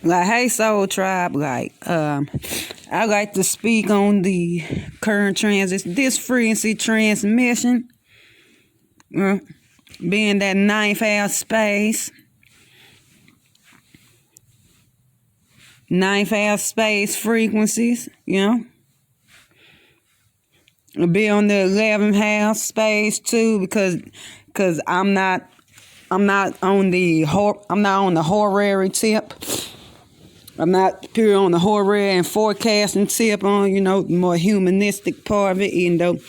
Like, hey, Soul Tribe, I like to speak on the current transit, this frequency transmission, being that ninth house space. Ninth house space frequencies, Be on the 11th house space too, because I'm not on the horary tip. I'm not pure on the horary and forecasting tip on, the more humanistic part of it, even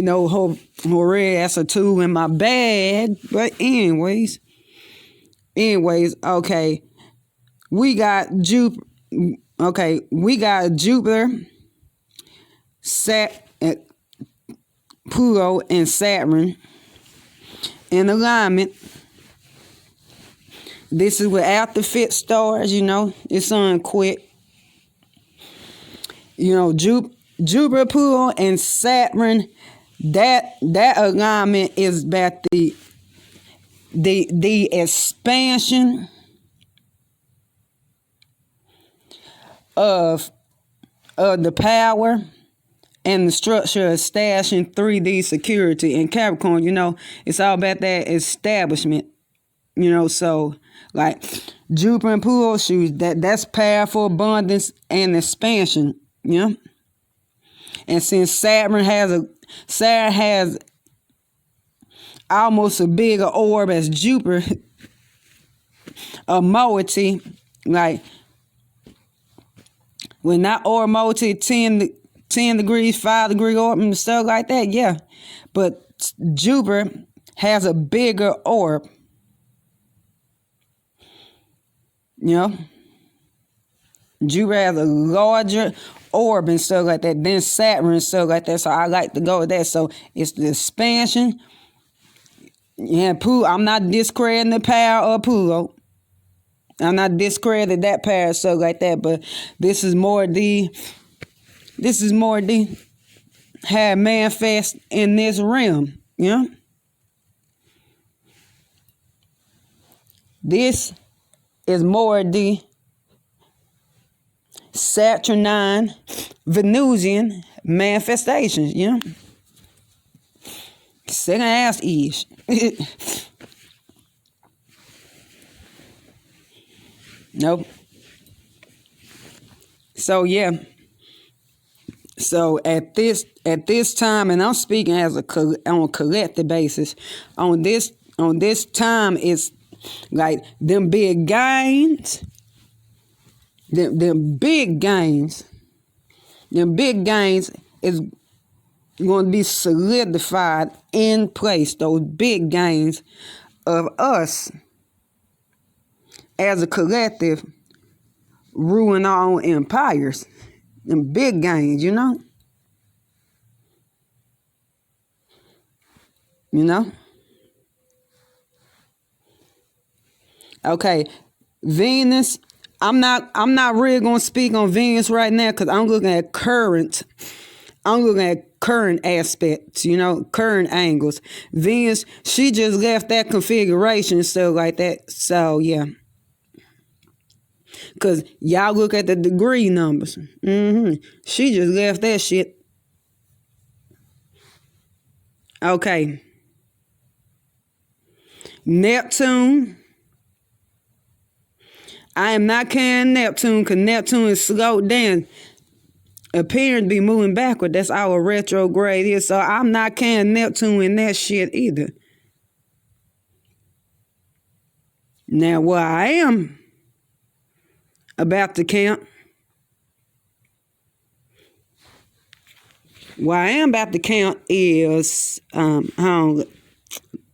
though horary, that's a tool in my bag. But anyways, okay. We got Jupiter, Pluto, and Saturn in alignment. This is without the fit stars, it's on quick. Jupiter, Pluto, and Saturn, that alignment is about the expansion of the power and the structure of establishing 3D security. In Capricorn, it's all about that establishment. So like Jupiter and Pluto shoes, that's powerful abundance and expansion, And since Saturn has almost a bigger orb as Jupiter, a moiety, like when that orb moiety 10 degrees, 5 degree orb and stuff like that, yeah. But Jupiter has a bigger orb. Jupiter has a larger orb and stuff like that than Saturn and stuff like that. So I like to go with that. So it's the expansion. Yeah, Pluto. I'm not discrediting the power of Pluto. I'm not discrediting that power and stuff like that. But this is more the how it manifest in this realm. This is more the Saturnine, Venusian manifestations, Second house-ish. Nope. So, yeah. So, at this time, and I'm speaking on a collective basis, on this time, it's like them big gains, them big gains is going to be solidified in place. Those big gains of us as a collective ruling our own empires. Them big gains, Okay, Venus. I'm not really gonna speak on Venus right now because I'm looking at current aspects, current angles. Venus, she just left that configuration and stuff like that. So yeah. Cause y'all look at the degree numbers. She just left that shit. Okay. Neptune. I am not carrying Neptune because Neptune is slowed down, appearing to be moving backward. That's our retrograde is. So I'm not carrying Neptune in that shit either. Now, what I am about to count, is,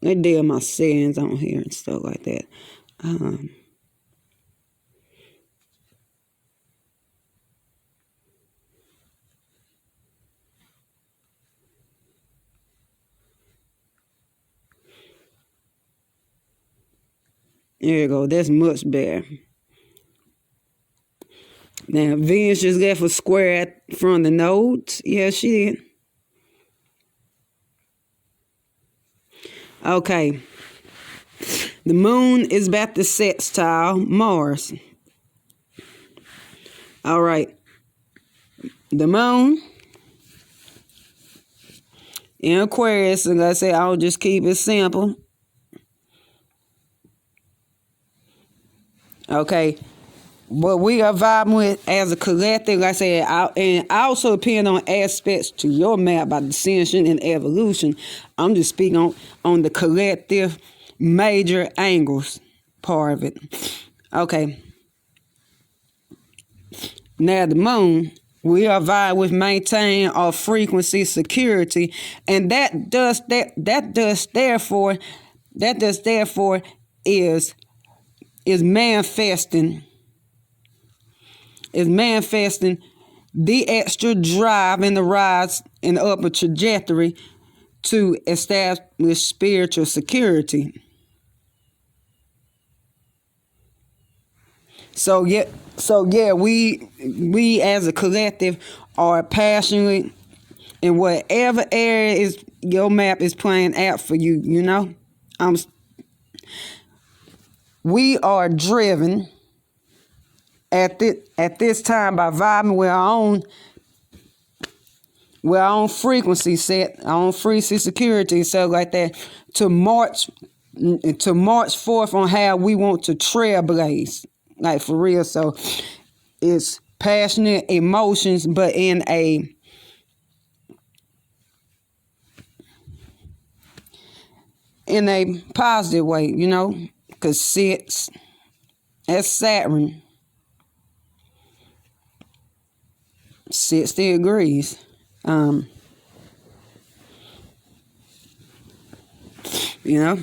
let deal with my settings on here and stuff like that. There you go. That's much better. Now, Venus just left a square from the nodes. Yeah, she did. Okay. The moon is about to sextile Mars. All right. The moon in Aquarius, and like I said, I'll just keep it simple. Okay. What we are vibing with as a collective, like I said, and also depend on aspects to your map by dissension and evolution. I'm just speaking on the collective major angles part of it. Okay. Now the moon, we are vibing with maintain our frequency security, and that does therefore is manifesting the extra drive and the rise in the upper trajectory to establish spiritual security. So yeah, we as a collective are passionate in whatever area is your map is playing out for you. You know, we are driven at this time by vibing with our own frequency set, our own frequency security, so like that, to march forth on how we want to trailblaze, like for real. So it's passionate emotions, but in a positive way, you know, because that's Saturn. 60 degrees. You know.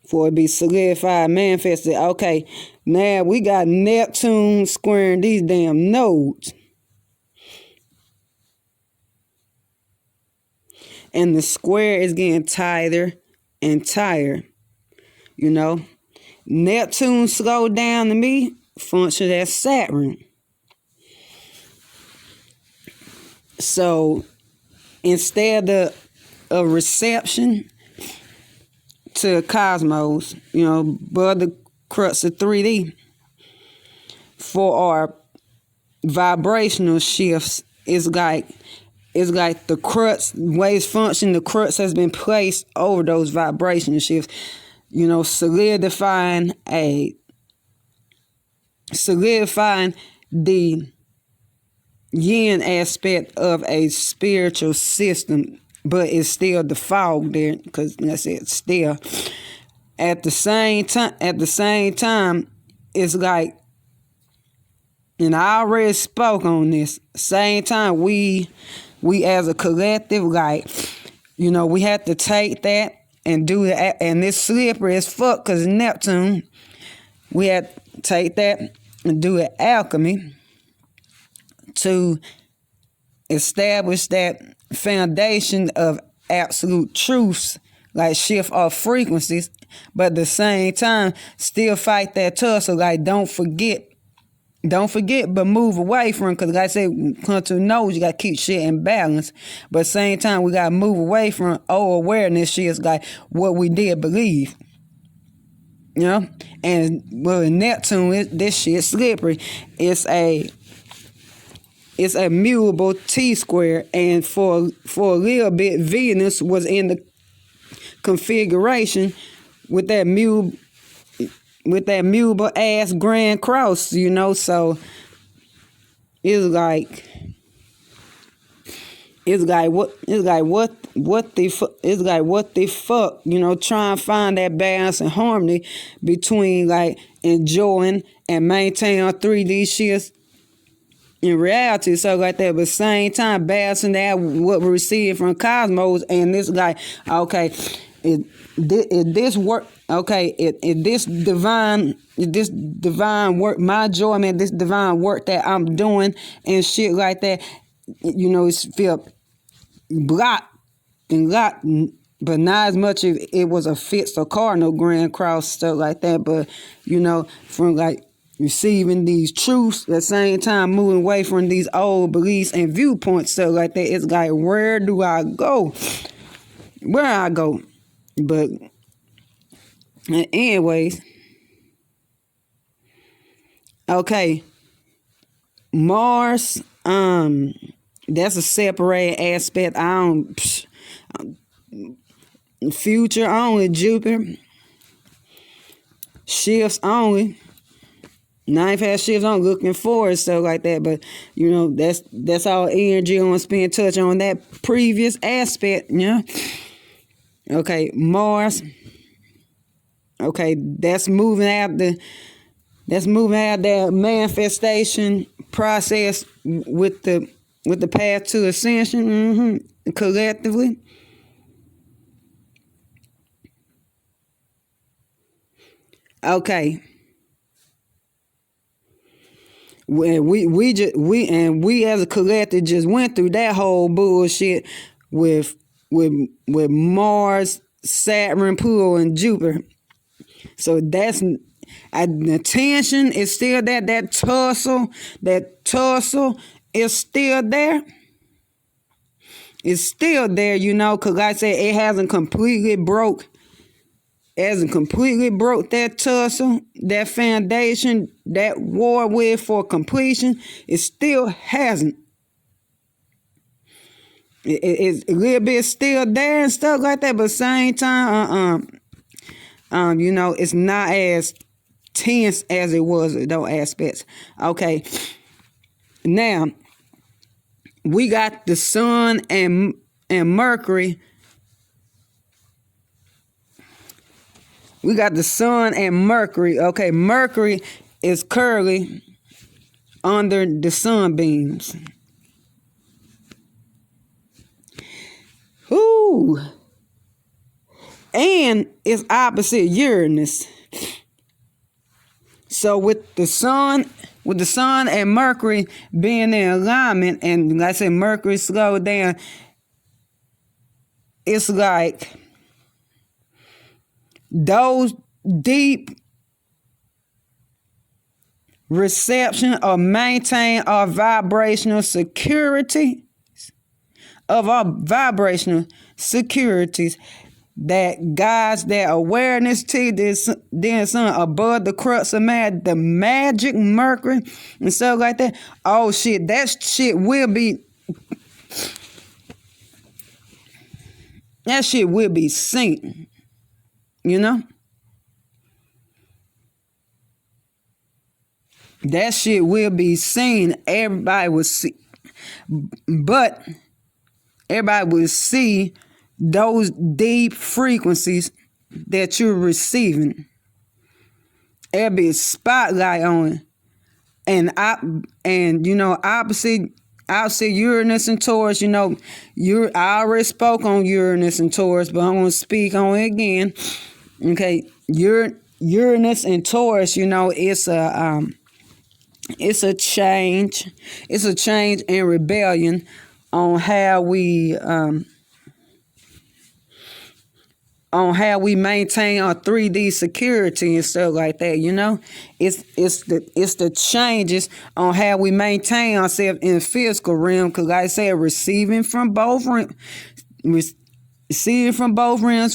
For it be solidified, manifested. Okay, now we got Neptune squaring these damn nodes. And the square is getting tighter and tighter. You know, Neptune slowed down to me, function as Saturn. So instead of a reception to cosmos, you know, but the crux of 3D for our vibrational shifts is like the crux waves function, the crux has been placed over those vibrational shifts, you know, solidifying the yin aspect of a spiritual system, but it's still the fog there, because like I said, still at the same time it's like, and I already spoke on this, same time we as a collective, like, you know, we had to take that and do it, and it's slippery as fuck because Neptune, we had to take that and do it alchemy to establish that foundation of absolute truths, like shift our frequencies, but at the same time still fight that tussle, like don't forget, but move away from, because like I said, come to know you got to keep shit in balance, but at the same time we got to move away from awareness shit, is like what we did believe, you know. And well, in Neptune, this shit slippery. It's a mutable T-square, and for a little bit Venus was in the configuration with that mutable ass grand cross, you know. So it's like what the fuck, you know, trying to find that balance and harmony between like enjoying and maintaining our 3D shits in reality, so like that, but same time balancing that what we're receiving from cosmos, and this guy, okay, it this work, okay, it this divine work, my joy, man, this divine work that I'm doing and shit like that, you know, it's feel blocked, but not as much if it was a fixed or cardinal grand cross, stuff like that, but you know, from like receiving these truths at the same time moving away from these old beliefs and viewpoints, stuff like that. It's like, where do I go? where I go. But anyways, okay, Mars, that's a separate aspect. I don't future only, Jupiter shifts only. Ninth house shifts on looking forward, stuff like that. But you know, that's all energy on spend touch on that previous aspect, yeah. Okay, Mars. Okay, that's moving out the manifestation process with the path to ascension, collectively. Okay. When we as a collective just went through that whole bullshit with Mars, Saturn, Pluto, and Jupiter. So that's the tension is still there. That tussle is still there. It's still there, you know, because like I said, it hasn't completely broke. That tussle, that foundation, that war with for completion. It still hasn't. It's a little bit still there and stuff like that, but at the same time, you know, it's not as tense as it was in those aspects. Okay, now we got the sun and Mercury. We got the sun and Mercury. Okay, Mercury is currently under the sunbeams. Whoo! And it's opposite Uranus. So with the sun and Mercury being in alignment, and like I said, Mercury slowed down, it's like those deep reception or maintain our vibrational security of our vibrational securities that guides that awareness to this then sun above the crux of man, the magic Mercury and stuff like that. Oh shit, that shit will be seen. You know? That shit will be seen. Everybody will see. But everybody will see those deep frequencies that you're receiving. There'll be a spotlight on it. And you know, opposite Uranus and Taurus, you know, I already spoke on Uranus and Taurus, but I'm gonna speak on it again. Okay, Uranus and Taurus, you know, it's a change. It's a change in rebellion on how we maintain our 3D security and stuff like that, you know. It's the changes on how we maintain ourselves in the physical realm, because like I said, receiving from both realms,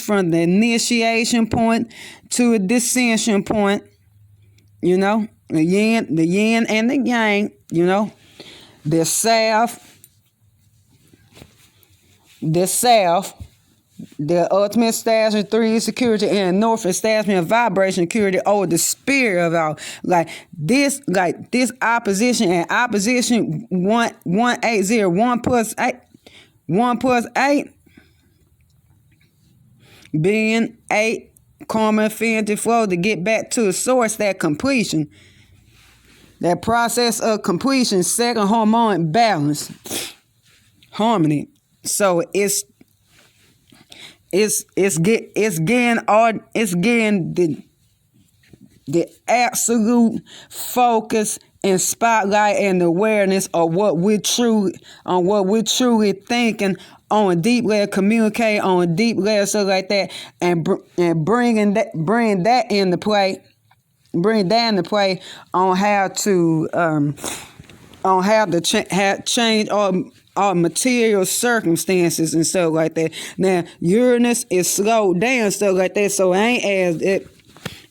from the initiation point to a descension point, you know, the yin and the yang, you know, the south, the ultimate establishment 3D security, and north establishment of vibration security over the spirit of our this opposition and opposition 180 1 plus 8 being 8 karma infinity flow to get back to the source, that completion, that process of completion, second harmonic balance, harmony. So it's getting the absolute focus and spotlight and awareness of what we're truly thinking on a deep layer, communicate on a deep layer, stuff like that, and bring that into play on how to change material circumstances and stuff like that. Now Uranus is slowed down, stuff like that, so it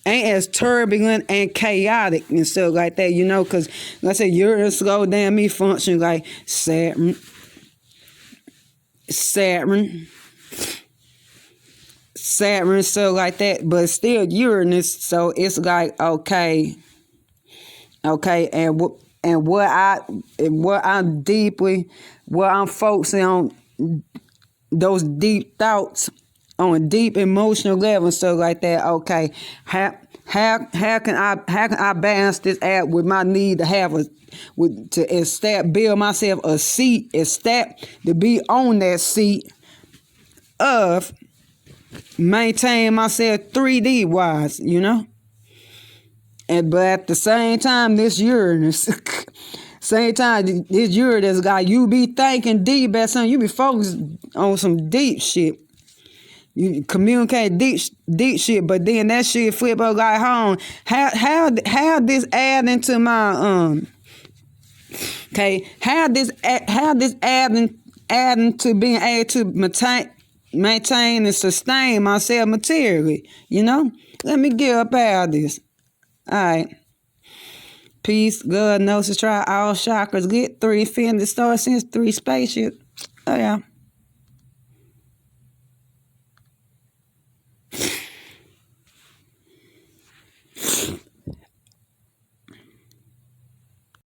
ain't as turbulent and chaotic and stuff like that, because like I said, Uranus slowed down me function like Saturn, stuff like that, but still Uranus, so it's like okay, and what I'm focusing on, those deep thoughts on a deep emotional level and stuff like that. Okay, how can I balance this out with my need to have build myself a seat, to be on that seat of maintain myself 3D wise, but at the same time, this Uranus, guy, you be thinking deep about something. You be focused on some deep shit. You communicate deep shit, but then that shit flip up like home. How this add into my How this adding to being able to maintain and sustain myself materially. Let me get up out of this. All right. Peace, God, Gnosis, try all chakras, get 3 infinity stars, since 3 spaceships. Oh, yeah.